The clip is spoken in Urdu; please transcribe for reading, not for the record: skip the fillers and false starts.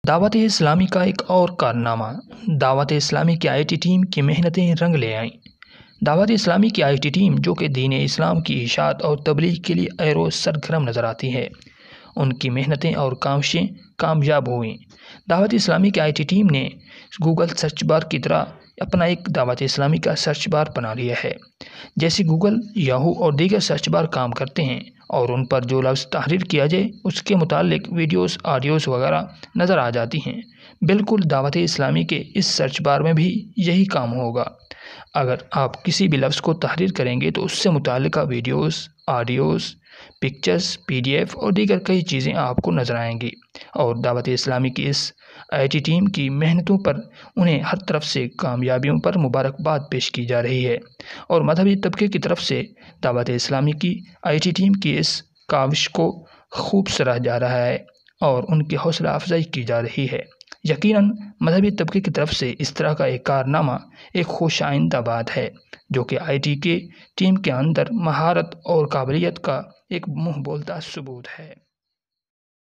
دعوت اسلامی کا ایک اور کارنامہ۔ دعوت اسلامی کی آئی ٹی ٹیم کی محنتیں رنگ لے آئیں۔ دعوت اسلامی کی آئی ٹی ٹیم، جو کہ دین اسلام کی اشاعت اور تبلیغ کے لیے اے روز سرگرم نظر آتی ہے، ان کی محنتیں اور کاوشیں کامیاب ہوئیں۔ دعوت اسلامی کی آئی ٹی ٹیم نے گوگل سرچ بار کی طرح اپنا ایک دعوت اسلامی کا سرچ بار بنا لیا ہے۔ جیسے گوگل، یاہو اور دیگر سرچ بار کام کرتے ہیں، اور ان پر جو لفظ تحریر کیا جائے اس کے متعلق ویڈیوز، آڈیوز وغیرہ نظر آ جاتی ہیں۔ بالکل دعوت اسلامی کے اس سرچ بار میں بھی یہی کام ہوگا۔ اگر آپ کسی بھی لفظ کو تحریر کریں گے تو اس سے متعلقہ videos, audios, pictures, P D F اور دیگر کئی چیزیں آپ کو نظر آئیں گی، اور دعوت اسلامی کی اس آئی ٹی ٹیم کی محنتوں پر انہیں ہر طرف سے کامیابیوں پر مبارکباد پیش کی جا رہی ہے، اور مذہبی طبقے کی طرف سے دعوت اسلامی کی آئی ٹی ٹیم کی اس کاوش کو خوب سراہا جا رہا ہے اور ان کی حوصلہ افزائی کی جا رہی ہے۔ یقیناً مذہبی طبقے کی طرف سے اس طرح کا ایک کارنامہ ایک خوش آئندہ بات ہے، جو کہ آئی ٹی کے ٹیم کے اندر مہارت اور قابلیت کا ایک منہ بولتا ثبوت ہے۔